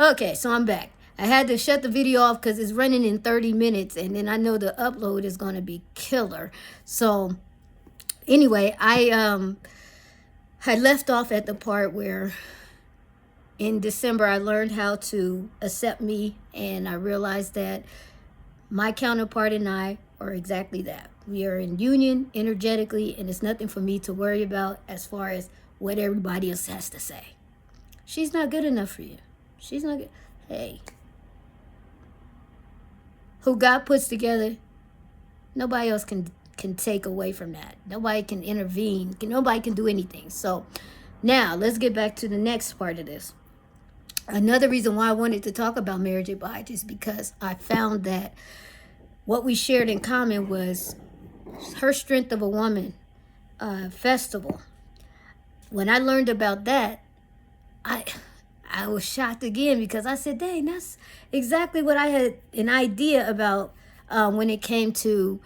Okay, so I'm back. I had to shut the video off because it's running in 30 minutes, and then I know the upload is going to be killer. So anyway, I left off at the part where in December I learned how to accept me, and I realized that my counterpart and I are exactly that. We are in union energetically, and it's nothing for me to worry about as far as what everybody else has to say. She's not good enough for you. She's not good. Hey, who God puts together, nobody else can take away from that. Nobody can intervene. Nobody can do anything. So now let's get back to the next part of this. Another reason why I wanted to talk about Mary J. Blige is because I found that what we shared in common was her Strength of a Woman festival. When I learned about that, I was shocked again, because I said, dang, that's exactly what I had an idea about when it came to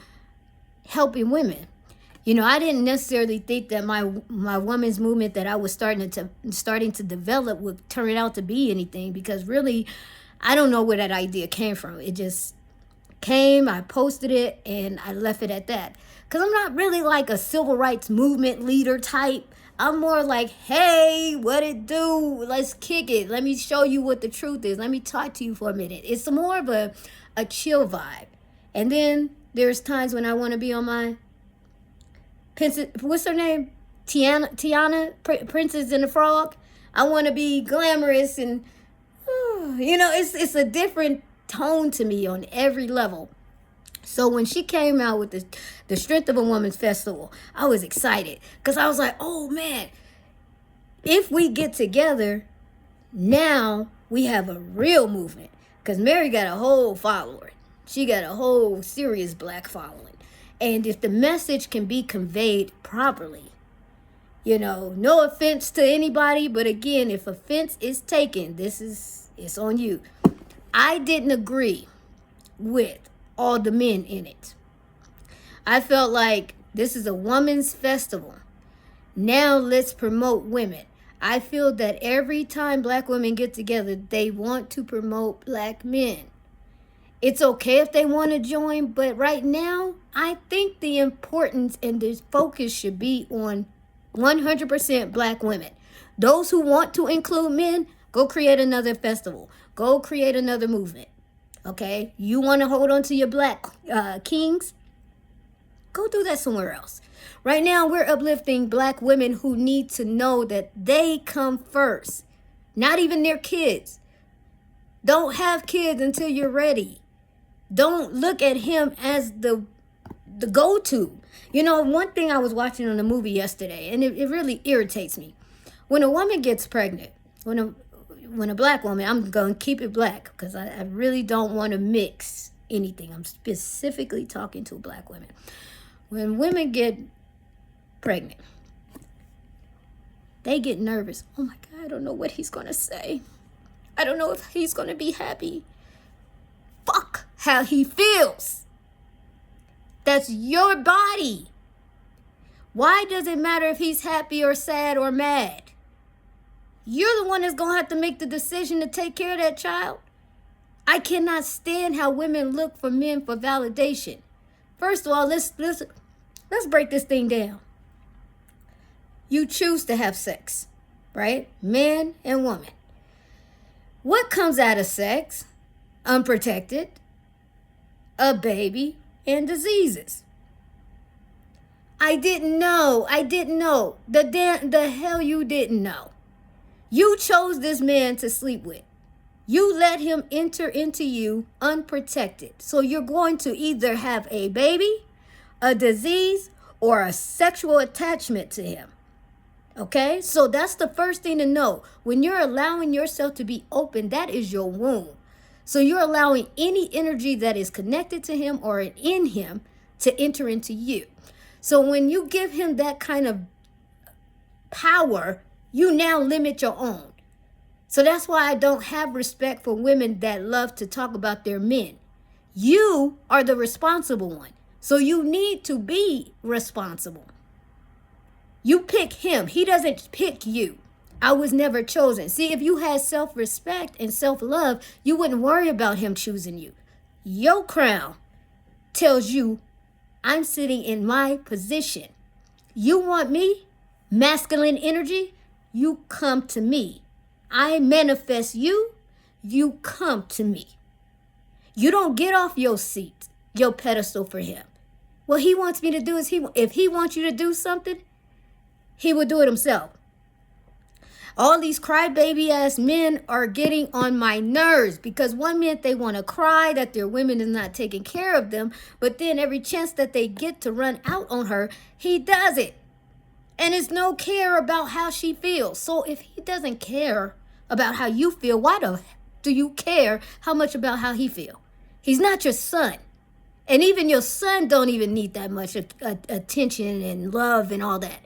helping women. You know, I didn't necessarily think that my women's movement that I was starting to develop would turn out to be anything, because really, I don't know where that idea came from. It just came, I posted it, and I left it at that. Because I'm not really like a civil rights movement leader type. I'm more like, hey, what it do? Let's kick it. Let me show you what the truth is. Let me talk to you for a minute. It's more of a chill vibe. And then there's times when I want to be on my what's her name? Tiana, Princess and the Frog. I want to be glamorous, and you know, it's a different tone to me on every level. So when she came out with the Strength of a Woman's Festival, I was excited, because I was like, oh man, if we get together, now we have a real movement. Because Mary got a whole following. She got a whole serious black following. And if the message can be conveyed properly, you know, no offense to anybody, but again, if offense is taken, it's on you. I didn't agree with all the men in it. I felt like this is a woman's festival. Now let's promote women. I feel that every time black women get together, they want to promote black men. It's okay if they want to join, but right now, I think the importance and the focus should be on 100% black women. Those who want to include men, go create another festival. Go create another movement. Okay? You want to hold on to your black kings? Go do that somewhere else. Right now, we're uplifting black women who need to know that they come first. Not even their kids. Don't have kids until you're ready. Don't look at him as the go-to. You know, one thing I was watching on a movie yesterday, and it really irritates me. When a woman gets pregnant, when a black woman, I'm going to keep it black, because I really don't want to mix anything. I'm specifically talking to black women. When women get pregnant, they get nervous. Oh my God, I don't know what he's going to say. I don't know if he's going to be happy. Fuck how he feels. That's your body. Why does it matter if he's happy or sad or mad? You're the one that's going to have to make the decision to take care of that child. I cannot stand how women look for men for validation. First of all, let's break this thing down. You choose to have sex, right? Man and woman. What comes out of sex? Unprotected, a baby, and diseases. I didn't know. The hell you didn't know. You chose this man to sleep with. You let him enter into you unprotected. So you're going to either have a baby, a disease, or a sexual attachment to him. Okay? So that's the first thing to know. When you're allowing yourself to be open, that is your womb. So you're allowing any energy that is connected to him or in him to enter into you. So when you give him that kind of power, you now limit your own. So that's why I don't have respect for women that love to talk about their men. You are the responsible one. So you need to be responsible. You pick him. He doesn't pick you. I was never chosen. See, if you had self-respect and self-love, you wouldn't worry about him choosing you. Your crown tells you, I'm sitting in my position. You want me? Masculine energy? You come to me. I manifest you. You come to me. You don't get off your seat, your pedestal for him. What he wants me to do is, if he wants you to do something, he will do it himself. All these crybaby ass men are getting on my nerves, because one minute they want to cry that their women is not taking care of them, but then every chance that they get to run out on her, he does it. And it's no care about how she feels. So if he doesn't care about how you feel, why do you care how much about how he feel? He's not your son. And even your son don't even need that much attention and love and all that.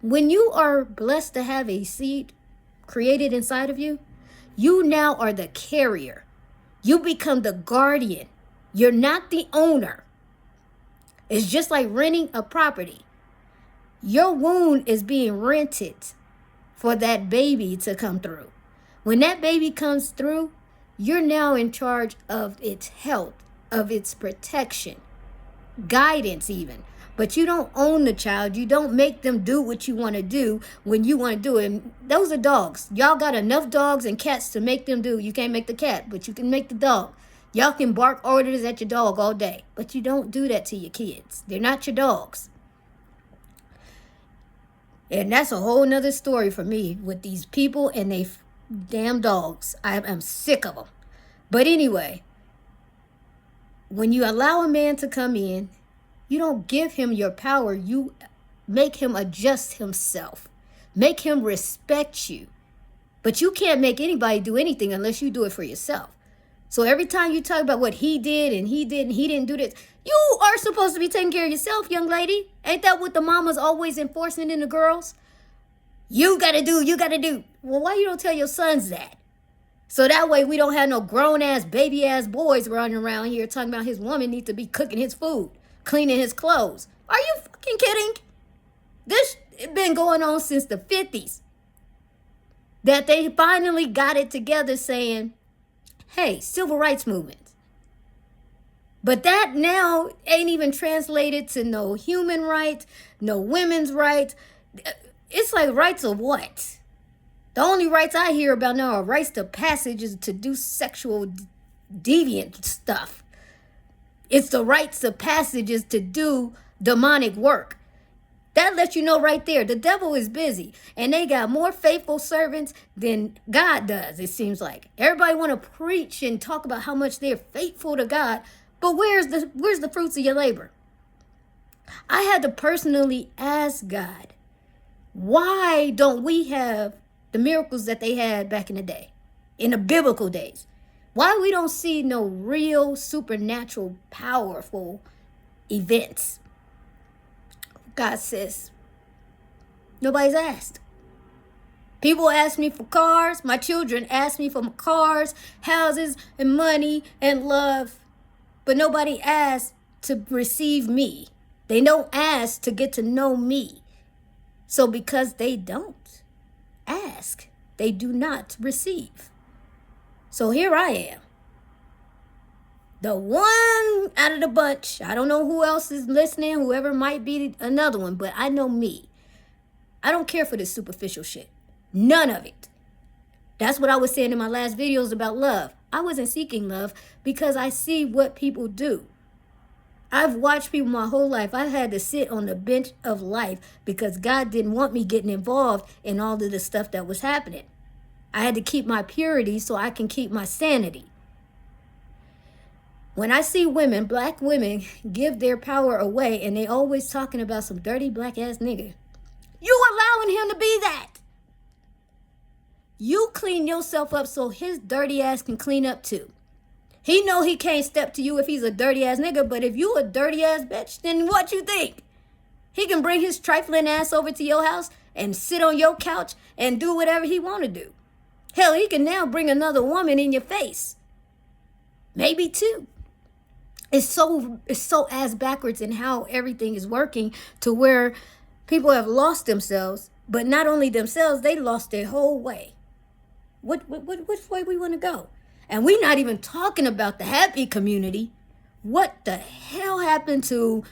When you are blessed to have a seed created inside of you, you now are the carrier. You become the guardian. You're not the owner. It's just like renting a property. Your womb is being rented for that baby to come through. When that baby comes through, you're now in charge of its health, of its protection, guidance even. But you don't own the child. You don't make them do what you want to do when you want to do it. And those are dogs. Y'all got enough dogs and cats to make them do. You can't make the cat, but you can make the dog. Y'all can bark orders at your dog all day, but you don't do that to your kids. They're not your dogs. And that's a whole nother story for me with these people and they damn dogs. I'm sick of them. But anyway, when you allow a man to come in, you don't give him your power. You make him adjust himself. Make him respect you. But you can't make anybody do anything unless you do it for yourself. So every time you talk about what he did and he didn't do this, you are supposed to be taking care of yourself, young lady. Ain't that what the mamas always enforcing in the girls? You gotta do, you gotta do. Well, why you don't tell your sons that? So that way we don't have no grown-ass, baby-ass boys running around here talking about his woman needs to be cooking his food, cleaning his clothes. Are you fucking kidding? This been going on since the 50s. That they finally got it together saying, hey, civil rights movement. But that now ain't even translated to no human rights, no women's rights. It's like rights of what? The only rights I hear about now are rights to passage is to do sexual deviant stuff. It's the rights of passage is to do demonic work. That lets you know right there, the devil is busy. And they got more faithful servants than God does, it seems like. Everybody want to preach and talk about how much they're faithful to God. But where's the fruits of your labor? I had to personally ask God, why don't we have the miracles that they had back in the day, in the biblical days? Why we don't see no real supernatural powerful events? God says, nobody's asked. People ask me for cars. My children ask me for cars, houses, and money and love. But nobody asks to receive me. They don't ask to get to know me. So because they don't ask, they do not receive. So here I am. The one out of the bunch. I don't know who else is listening, whoever might be another one, but I know me. I don't care for this superficial shit. None of it. That's what I was saying in my last videos about love. I wasn't seeking love because I see what people do. I've watched people my whole life. I had to sit on the bench of life because God didn't want me getting involved in all of the stuff that was happening. I had to keep my purity so I can keep my sanity. When I see women, black women, give their power away and they always talking about some dirty black ass nigga, you allowing him to be that. You clean yourself up so his dirty ass can clean up too. He know he can't step to you if he's a dirty ass nigga, but if you a dirty ass bitch, then what you think? He can bring his trifling ass over to your house and sit on your couch and do whatever he want to do. Hell, he can now bring another woman in your face. Maybe two. It's so ass backwards in how everything is working to where people have lost themselves But not only themselves, they lost their whole way. Which way we want to go? And we're not even talking about the happy community. What the hell happened to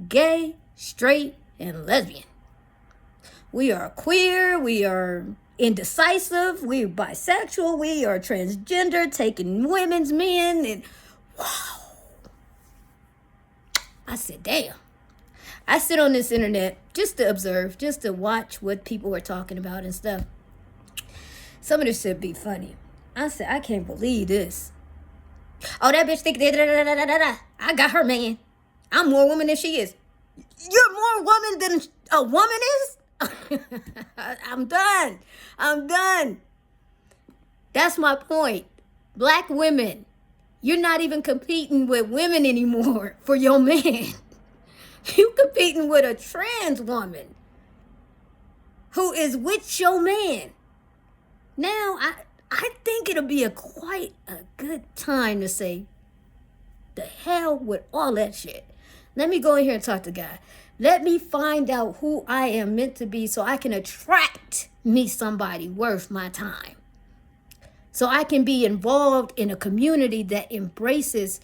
gay, straight, and lesbian? We are queer, we are indecisive, we're bisexual, we are transgender, taking women's men, and wow. I said, damn. I sit on this internet just to observe, just to watch what people are talking about and stuff. Some of this should be funny. I said, I can't believe this. Oh, that bitch think that. I got her, man. I'm more woman than she is. You're more woman than a woman is? I'm done. I'm done. That's my point. Black women, you're not even competing with women anymore for your man. You competing with a trans woman who is with your man. Now, I think it'll be quite a good time to say, the hell with all that shit. Let me go in here and talk to God. Let me find out who I am meant to be so I can attract me somebody worth my time. So I can be involved in a community that embraces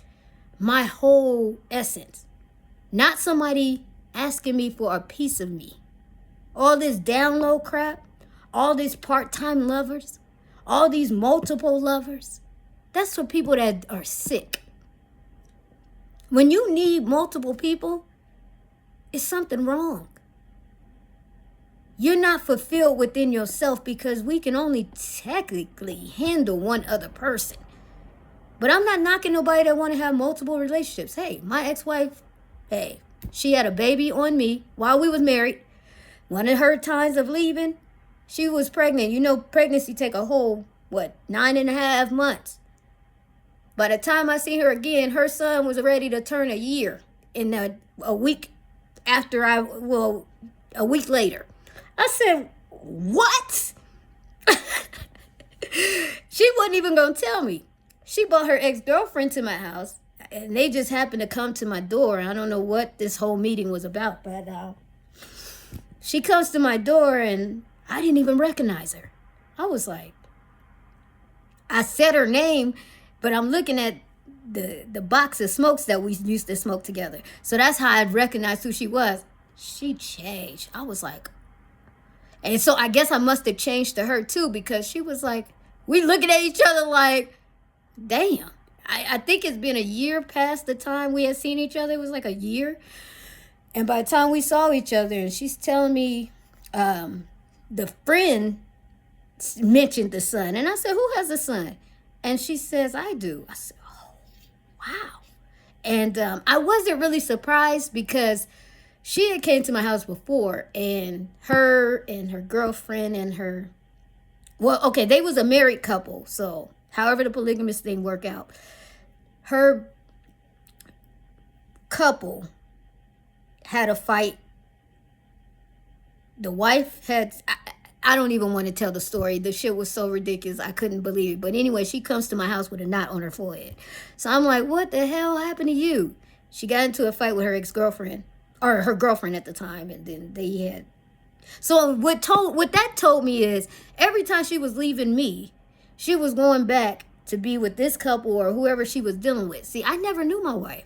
my whole essence. Not somebody asking me for a piece of me. All this download crap, all these part-time lovers, all these multiple lovers, that's for people that are sick. When you need multiple people, it's something wrong. You're not fulfilled within yourself because we can only technically handle one other person. But I'm not knocking nobody that want to have multiple relationships. Hey, my ex-wife, hey, she had a baby on me while we was married. One of her times of leaving, she was pregnant. You know, pregnancy take a whole, 9.5 months. By the time I see her again, her son was ready to turn a year in a week after a week later. I said, what? She wasn't even going to tell me. She brought her ex-girlfriend to my house, and they just happened to come to my door. I don't know what this whole meeting was about, but she comes to my door, and I didn't even recognize her. I was like, I said her name, but I'm looking at the box of smokes that we used to smoke together. So that's how I recognized who she was. She changed. I was like, and so I guess I must have changed to her too, because she was like, we looking at each other like, damn. I think it's been a year past the time we had seen each other. It was like a year. And by the time we saw each other, and she's telling me the friend mentioned the son. And I said, who has a son? And she says, I do. I said, oh, wow. And I wasn't really surprised because she had came to my house before, and her girlfriend and her, they was a married couple. So however the polygamous thing worked out, her couple had a fight. The wife had, I don't even want to tell the story. The shit was so ridiculous. I couldn't believe it. But anyway, she comes to my house with a knot on her forehead. So I'm like, what the hell happened to you? She got into a fight with her ex-girlfriend, or her girlfriend at the time. And then they had. So what that told me is every time she was leaving me, she was going back to be with this couple or whoever she was dealing with. See, I never knew my wife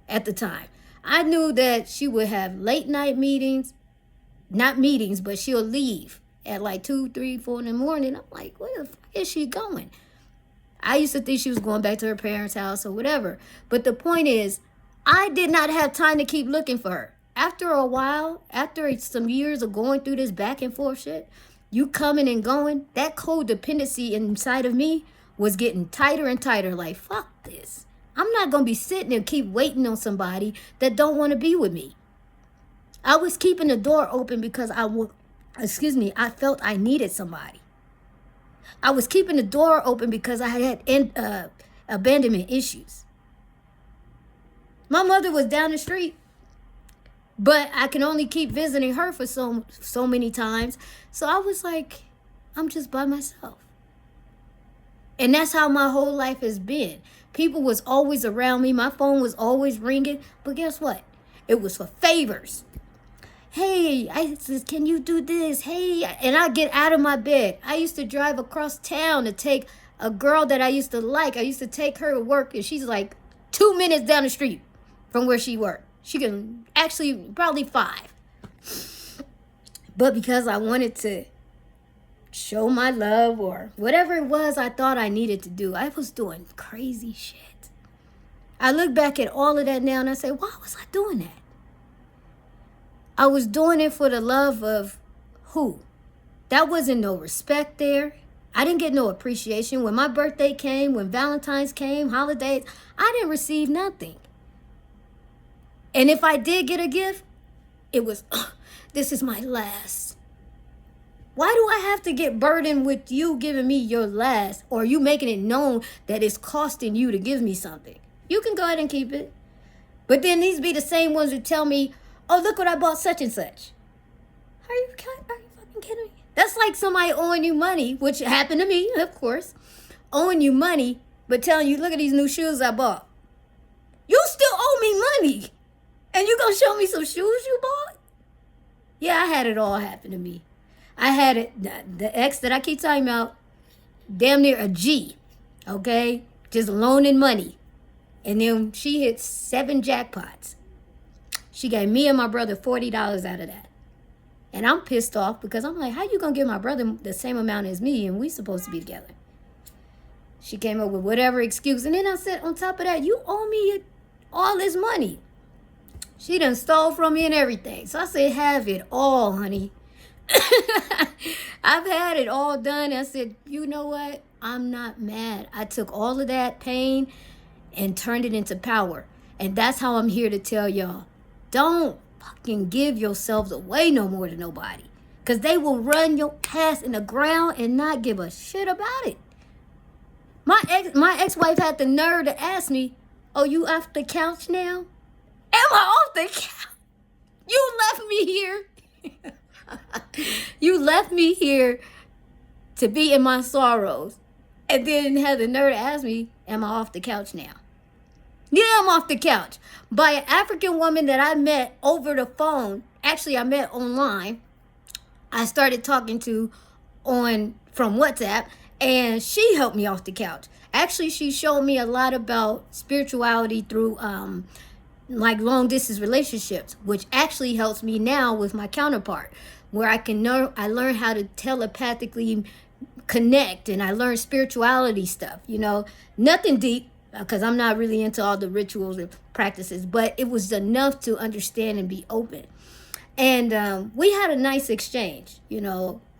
at the time. I knew that she would have late night meetings, not meetings, but she'll leave at like 2, 3, 4 in the morning. I'm like, where the fuck is she going? I used to think she was going back to her parents' house or whatever. But the point is, I did not have time to keep looking for her. After a while, after some years of going through this back and forth shit, you coming and going, that codependency inside of me was getting tighter and tighter. Like, fuck this. I'm not going to be sitting and keep waiting on somebody that don't want to be with me. I was keeping the door open because I felt I needed somebody. I was keeping the door open because I had abandonment issues. My mother was down the street, but I can only keep visiting her for so many times. So I was like, I'm just by myself. And that's how my whole life has been. People was always around me. My phone was always ringing. But guess what? It was for favors. Hey, I said, can you do this? Hey, and I get out of my bed. I used to drive across town to take a girl that I used to like. I used to take her to work, and she's like 2 minutes down the street from where she worked. She can actually probably 5. But because I wanted to show my love or whatever it was I thought I needed to do, I was doing crazy shit. I look back at all of that now and I say, why was I doing that? I was doing it for the love of who? That wasn't no respect there. I didn't get no appreciation. When my birthday came, when Valentine's came, holidays, I didn't receive nothing. And if I did get a gift, it was, this is my last. Why do I have to get burdened with you giving me your last, or you making it known that it's costing you to give me something? You can go ahead and keep it. But then these be the same ones who tell me, oh, look what I bought such and such. Are you fucking kidding me? That's like somebody owing you money, which happened to me, of course. Owing you money, but telling you, look at these new shoes I bought. You still owe me money. And you gonna show me some shoes you bought? Yeah, I had it all happen to me. I had it, the ex that I keep talking about, damn near a G, okay? Just loaning money. And then she hit 7 jackpots. She gave me and my brother $40 out of that. And I'm pissed off because I'm like, how you gonna give my brother the same amount as me and we supposed to be together? She came up with whatever excuse. And then I said, on top of that, you owe me all this money. She done stole from me and everything. So I said, have it all, honey. I've had it all done. I said, you know what? I'm not mad. I took all of that pain and turned it into power. And that's how I'm here to tell y'all. Don't fucking give yourselves away no more to nobody. Because they will run your ass in the ground and not give a shit about it. My ex-wife had the nerve to ask me, oh, you off the couch now? Am I off the couch? You left me here. You left me here to be in my sorrows. And then had the nerve to ask me, am I off the couch now? Yeah, I'm off the couch. By an African woman that I met over the phone. Actually, I met online. I started talking to from WhatsApp. And she helped me off the couch. Actually, she showed me a lot about spirituality through like long distance relationships, which actually helps me now with my counterpart, where I learn how to telepathically connect, and I learn spirituality stuff, nothing deep, because I'm not really into all the rituals and practices, but it was enough to understand and be open. And we had a nice exchange,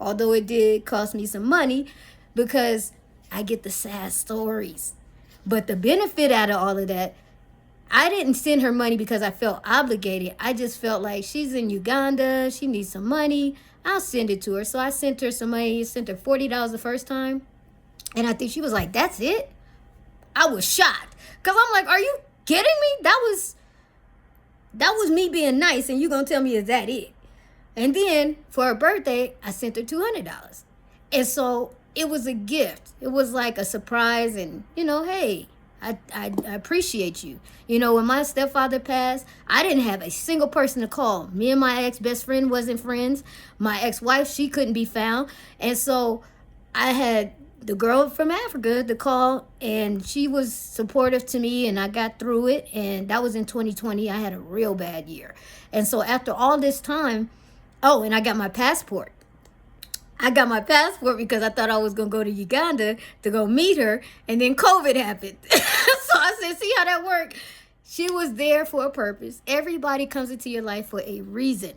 although it did cost me some money because I get the sad stories. But the benefit out of all of that, I didn't send her money because I felt obligated. I just felt like she's in Uganda. She needs some money. I'll send it to her. So I sent her some money. Sent her $40 the first time. And I think she was like, that's it? I was shocked. Because I'm like, are you kidding me? That was me being nice. And you going to tell me, is that it? And then for her birthday, I sent her $200. And so it was a gift. It was like a surprise. And, hey, I appreciate you. When my stepfather passed, I didn't have a single person to call. Me and my ex-best friend wasn't friends. My ex-wife, she couldn't be found. And so I had the girl from Africa to call, and she was supportive to me, and I got through it. And that was in 2020. I had a real bad year. And so after all this time, and I got my passport. I got my passport because I thought I was going to go to Uganda to go meet her. And then COVID happened. So I said, see how that worked? She was there for a purpose. Everybody comes into your life for a reason.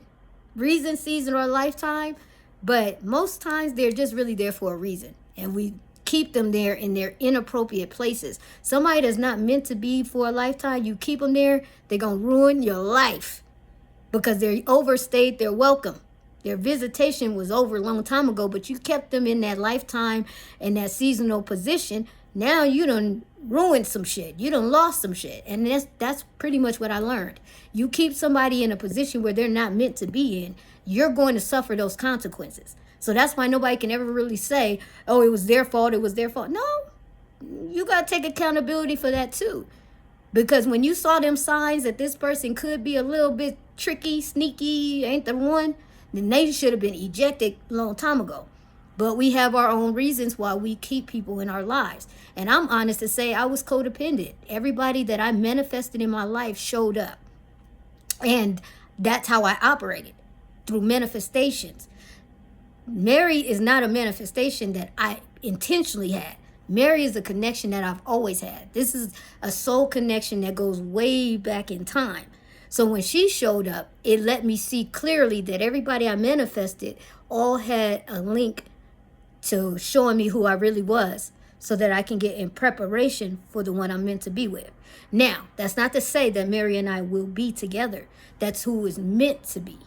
Reason, season, or lifetime. But most times they're just really there for a reason. And we keep them there in their inappropriate places. Somebody that's not meant to be for a lifetime, you keep them there, they're going to ruin your life. Because they're overstayed their welcome. Their visitation was over a long time ago, but you kept them in that lifetime and that seasonal position. Now you done ruined some shit. You done lost some shit. And that's pretty much what I learned. You keep somebody in a position where they're not meant to be in, you're going to suffer those consequences. So that's why nobody can ever really say, oh, it was their fault, it was their fault. No, you got to take accountability for that too. Because when you saw them signs that this person could be a little bit tricky, sneaky, ain't the one, then they should have been ejected a long time ago. But we have our own reasons why we keep people in our lives. And I'm honest to say I was codependent. Everybody that I manifested in my life showed up. And that's how I operated, through manifestations. Mary is not a manifestation that I intentionally had. Mary is a connection that I've always had. This is a soul connection that goes way back in time. So when she showed up, it let me see clearly that everybody I manifested all had a link to showing me who I really was, so that I can get in preparation for the one I'm meant to be with. Now, that's not to say that Mary and I will be together. That's who is meant to be.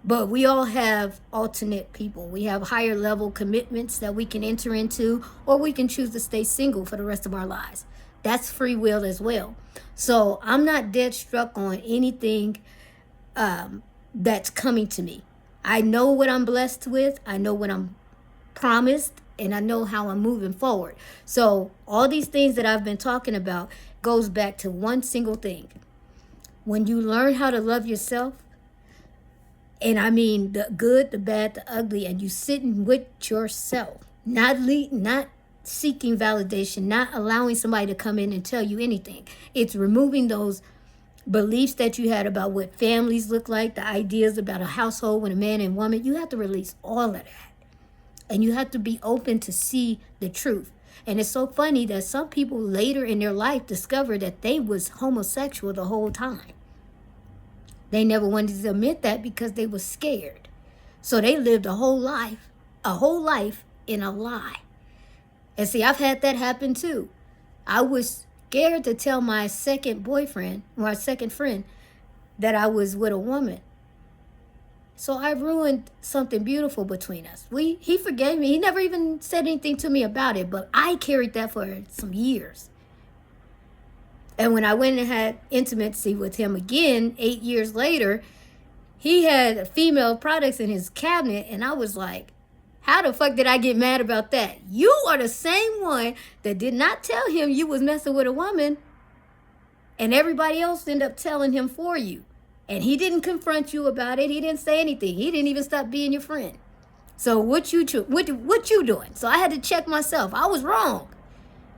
But we all have alternate people. We have higher level commitments that we can enter into, or we can choose to stay single for the rest of our lives. That's free will as well. So I'm not dead struck on anything that's coming to me. I know what I'm blessed with. I know what I'm promised, and I know how I'm moving forward. So all these things that I've been talking about goes back to one single thing. When you learn how to love yourself, and I mean the good, the bad, the ugly, and you sitting with yourself, not seeking validation, not allowing somebody to come in and tell you anything. It's removing those beliefs that you had about what families look like, the ideas about a household with a man and woman. You have to release all of that. And you have to be open to see the truth. And it's so funny that some people later in their life discover that they was homosexual the whole time. They never wanted to admit that because they were scared. So they lived a whole life in a lie. And see, I've had that happen too. I was scared to tell my second boyfriend, my second friend, that I was with a woman. So I ruined something beautiful between us. He forgave me. He never even said anything to me about it, but I carried that for some years. And when I went and had intimacy with him again, 8 years later, he had female products in his cabinet, and I was like, how the fuck did I get mad about that? You are the same one that did not tell him you was messing with a woman, and everybody else ended up telling him for you. And he didn't confront you about it. He didn't say anything. He didn't even stop being your friend. So what you doing? So I had to check myself. I was wrong.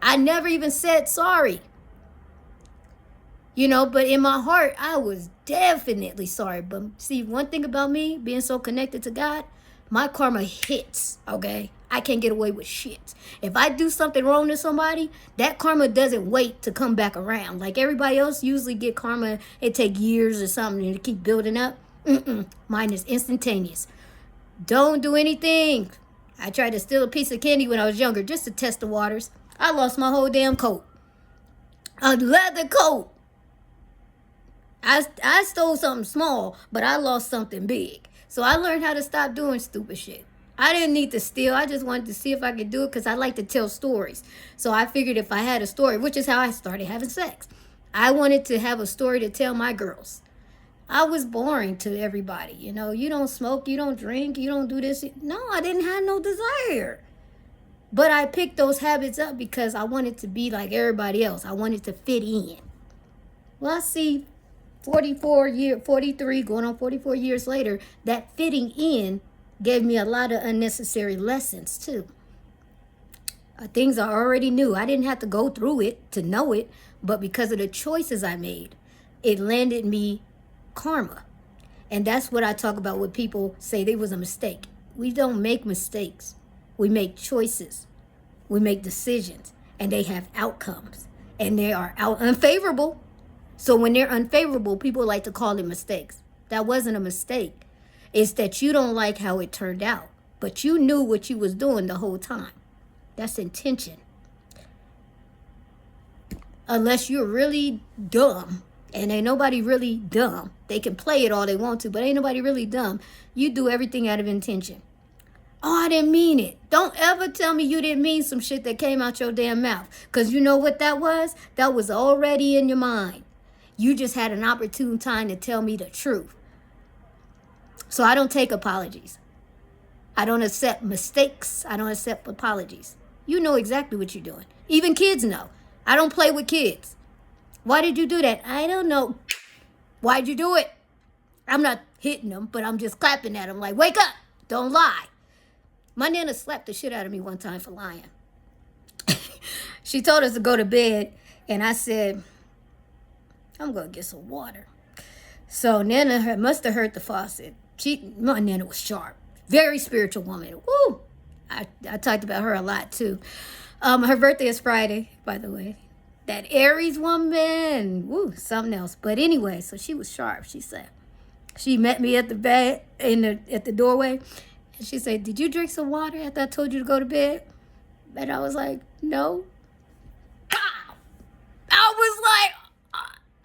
I never even said sorry. But in my heart, I was definitely sorry. But see, one thing about me, being so connected to God, my karma hits, okay? I can't get away with shit. If I do something wrong to somebody, that karma doesn't wait to come back around. Like everybody else usually get karma, it take years or something to keep building up. Mine is instantaneous. Don't do anything. I tried to steal a piece of candy when I was younger just to test the waters. I lost my whole damn coat. A leather coat. I stole something small, but I lost something big. So I learned how to stop doing stupid shit. I didn't need to steal. I just wanted to see if I could do it because I like to tell stories. So I figured if I had a story, which is how I started having sex, I wanted to have a story to tell my girls. I was boring to everybody. You don't smoke, you don't drink, you don't do this. No, I didn't have no desire. But I picked those habits up because I wanted to be like everybody else. I wanted to fit in. Well, I see 43, going on 44 years later, that fitting in gave me a lot of unnecessary lessons too. Things I already knew. I didn't have to go through it to know it, but because of the choices I made, it landed me karma. And that's what I talk about when people say there was a mistake. We don't make mistakes. We make choices. We make decisions, and they have outcomes, and they are unfavorable. So when they're unfavorable, people like to call it mistakes. That wasn't a mistake. It's that you don't like how it turned out, but you knew what you was doing the whole time. That's intention. Unless you're really dumb, and ain't nobody really dumb. They can play it all they want to, but ain't nobody really dumb. You do everything out of intention. Oh, I didn't mean it. Don't ever tell me you didn't mean some shit that came out your damn mouth. Because you know what that was? That was already in your mind. You just had an opportune time to tell me the truth. So I don't take apologies. I don't accept mistakes. I don't accept apologies. You know exactly what you're doing. Even kids know. I don't play with kids. Why did you do that? I don't know. Why'd you do it? I'm not hitting them, but I'm just clapping at them like, wake up. Don't lie. My Nana slapped the shit out of me one time for lying. She told us to go to bed, and I said, I'm going to get some water. So Nana must have heard the faucet. My Nana was sharp. Very spiritual woman. Woo! I talked about her a lot, too. Her birthday is Friday, by the way. That Aries woman. Woo, something else. But anyway, so she was sharp, she said. She met me at the bed, at the doorway. And she said, did you drink some water after I told you to go to bed? And I was like, no.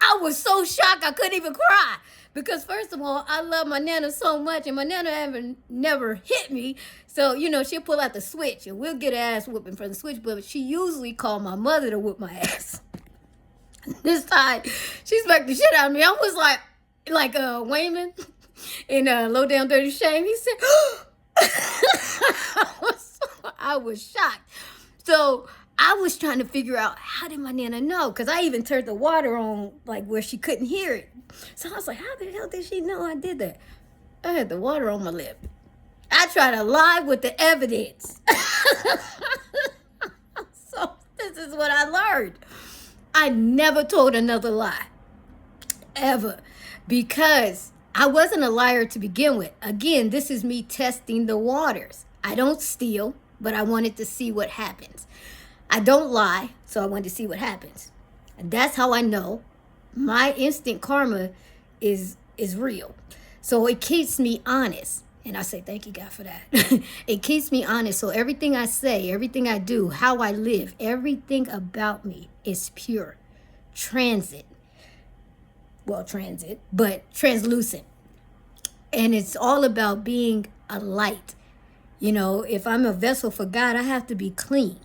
I was so shocked I couldn't even cry. Because first of all, I love my Nana so much, and my Nana never hit me. So, she'll pull out the switch, and we'll get ass whooping from the switch, but she usually called my mother to whoop my ass. This time, she smacked the shit out of me. I was like Wayman in Low Down Dirty Shame. He said, I was shocked. So I was trying to figure out, how did my Nana know? Because I even turned the water on, where she couldn't hear it. So I was like, how the hell did she know I did that? I had the water on my lip. I tried to lie with the evidence. So this is what I learned. I never told another lie. Ever. Because I wasn't a liar to begin with. Again, this is me testing the waters. I don't steal, but I wanted to see what happens. I don't lie, so I wanted to see what happens. And that's how I know my instant karma is real. So it keeps me honest. And I say, thank you, God, for that. It keeps me honest. So everything I say, everything I do, how I live, everything about me is pure. But translucent. And it's all about being a light. If I'm a vessel for God, I have to be clean.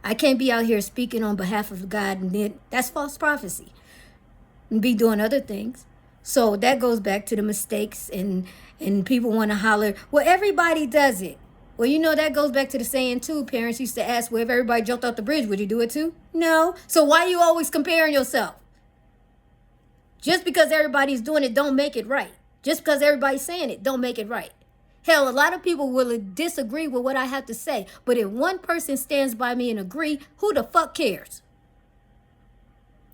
I can't be out here speaking on behalf of God, and then that's false prophecy. And be doing other things. So that goes back to the mistakes, and people want to holler, well, everybody does it. Well, that goes back to the saying too. Parents used to ask, well, if everybody jumped off the bridge, would you do it too? No. So why are you always comparing yourself? Just because everybody's doing it don't make it right. Just because everybody's saying it don't make it right. Hell, a lot of people will disagree with what I have to say. But if one person stands by me and agree, who the fuck cares?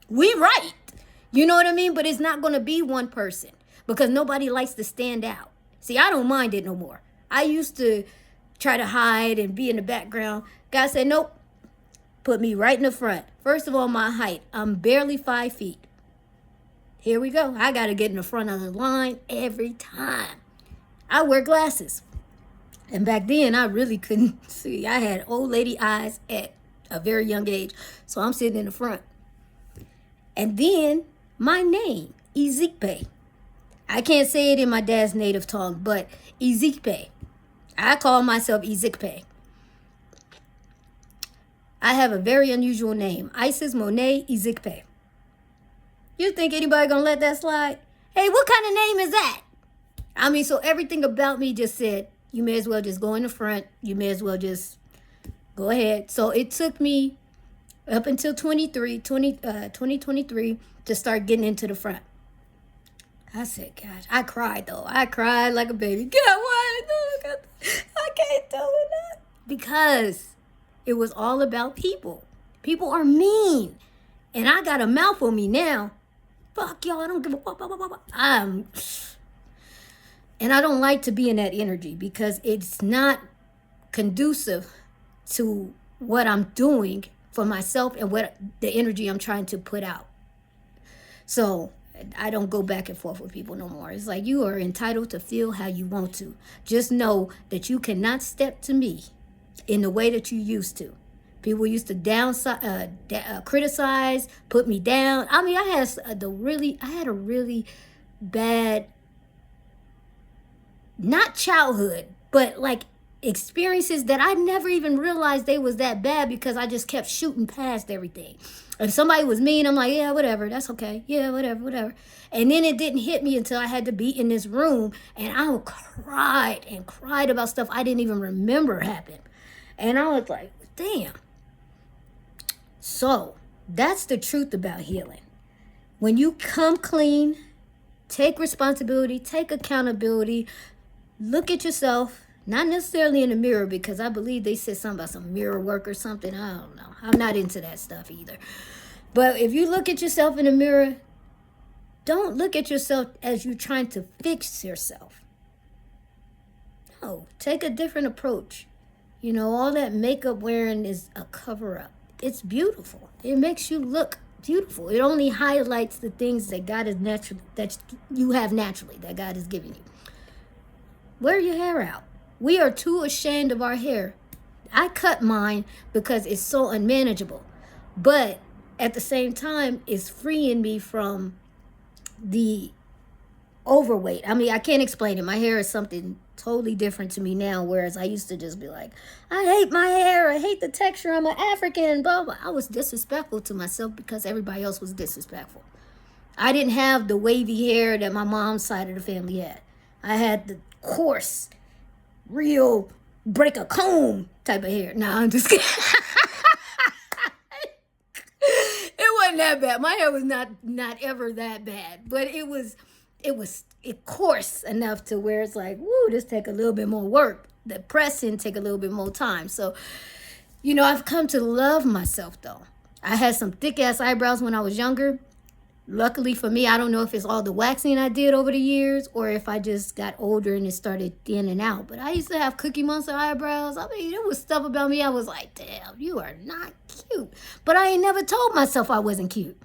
We right. You know what I mean? But it's not going to be one person because nobody likes to stand out. See, I don't mind it no more. I used to try to hide and be in the background. God said, nope, put me right in the front. First of all, my height, I'm barely 5 feet. Here we go. I got to get in the front of the line every time. I wear glasses. And back then, I really couldn't see. I had old lady eyes at a very young age. So I'm sitting in the front. And then my name, Ezekpe. I can't say it in my dad's native tongue, but Ezekpe. I call myself Ezekpe. I have a very unusual name, Isis Monet Ezekpe. You think anybody gonna let that slide? Hey, what kind of name is that? So everything about me just said, you may as well just go in the front. You may as well just go ahead. So it took me up until 2023 to start getting into the front. I said, gosh, I cried though. I cried like a baby. God, why? I can't do it. Because it was all about people. People are mean. And I got a mouth on me now. Fuck y'all, I don't give a fuck. And I don't like to be in that energy because it's not conducive to what I'm doing for myself and what the energy I'm trying to put out. So I don't go back and forth with people no more. It's like you are entitled to feel how you want to. Just know that you cannot step to me in the way that you used to. People used to criticize, put me down. I had a really bad, not childhood, but experiences that I never even realized they was that bad because I just kept shooting past everything. If somebody was mean, I'm like, yeah, whatever, that's okay. Yeah, whatever. And then it didn't hit me until I had to be in this room and I cried about stuff I didn't even remember happened. And I was like, damn. So that's the truth about healing. When you come clean, take responsibility, take accountability, look at yourself, not necessarily in the mirror, because I believe they said something about some mirror work or something. I don't know. I'm not into that stuff either. But if you look at yourself in the mirror, don't look at yourself as you're trying to fix yourself. No, take a different approach. You know, all that makeup wearing is a cover-up. It's beautiful. It makes you look beautiful. It only highlights the things that God is natural, that you have naturally, that God is giving you. Wear your hair out. We are too ashamed of our hair. I cut mine because it's so unmanageable. But at the same time, it's freeing me from the overweight. I mean, I can't explain it. My hair is something totally different to me now, whereas I used to just be like, I hate my hair, I hate the texture, I'm an African, blah, blah. I was disrespectful to myself because everybody else was disrespectful. I didn't have the wavy hair that my mom's side of the family had. I had the coarse, real, break a comb type of hair. Nah, I'm just kidding. It wasn't that bad. My hair was not ever that bad, but it was coarse enough to where it's like, woo, this take a little bit more work. The pressing take a little bit more time. So, you know, I've come to love myself though. I had some thick ass eyebrows when I was younger. Luckily for me, I don't know if it's all the waxing I did over the years or if I just got older and it started thinning out. But I used to have Cookie Monster eyebrows. I mean, there was stuff about me I was like, damn, you are not cute. But I ain't never told myself I wasn't cute.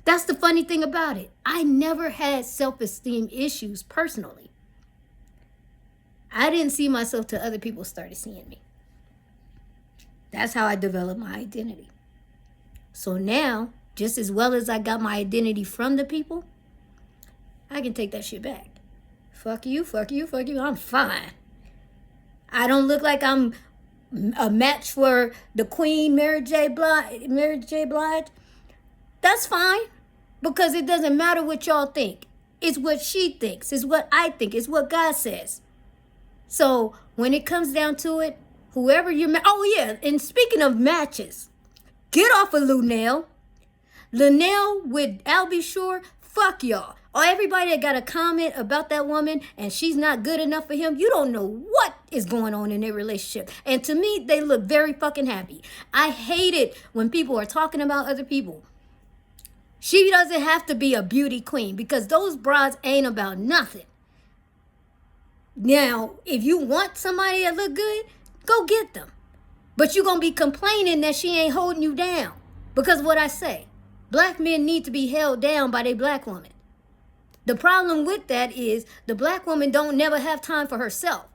That's the funny thing about it. I never had self-esteem issues personally. I didn't see myself till other people started seeing me. That's how I developed my identity. So now, just as well as I got my identity from the people, I can take that shit back. Fuck you, fuck you, fuck you. I'm fine. I don't look like I'm a match for the Queen, Mary J. Blige. That's fine, because it doesn't matter what y'all think. It's what she thinks. It's what I think. It's what God says. So when it comes down to it, whoever you're... Oh, yeah, and speaking of matches, get off of Luenell. Luenell with Albie Shore, fuck y'all. Or everybody that got a comment about that woman and she's not good enough for him, you don't know what is going on in their relationship. And to me, they look very fucking happy. I hate it when people are talking about other people. She doesn't have to be a beauty queen because those bras ain't about nothing. Now, if you want somebody that look good, go get them. But you're going to be complaining that she ain't holding you down. Because what I say, black men need to be held down by their black woman. The problem with that is the black woman don't never have time for herself.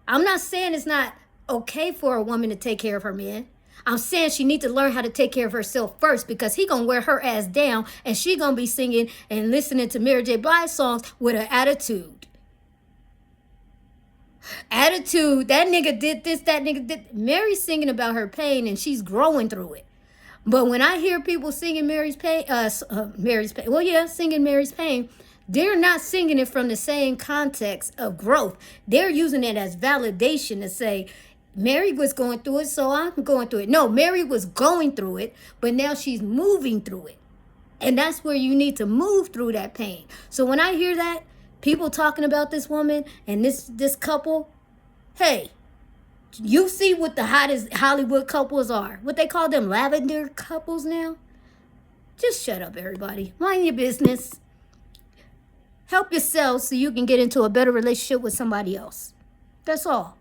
I'm not saying it's not okay for a woman to take care of her man. I'm saying she needs to learn how to take care of herself first, because he gonna wear her ass down and she gonna be singing and listening to Mary J. Blige songs with an attitude. Attitude, that nigga did this, that nigga did. Mary's singing about her pain and she's growing through it. But when I hear people singing Mary's pain, singing Mary's pain, they're not singing it from the same context of growth. They're using it as validation to say, Mary was going through it, so I'm going through it. No, Mary was going through it, but now she's moving through it. And that's where you need to move through that pain. So when I hear that, people talking about this woman and this couple, hey, you see what the hottest Hollywood couples are. What they call them, lavender couples now? Just shut up, everybody. Mind your business. Help yourself so you can get into a better relationship with somebody else. That's all.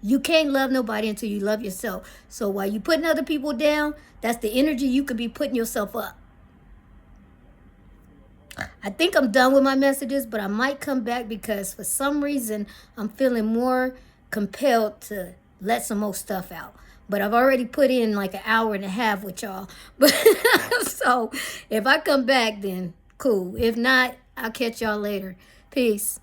You can't love nobody until you love yourself. So while you putting other people down, that's the energy you could be putting yourself up. I think I'm done with my messages, but I might come back because for some reason I'm feeling more compelled to let some more stuff out. But I've already put in like an hour and a half with y'all. But so if I come back, then cool. If not, I'll catch y'all later. Peace.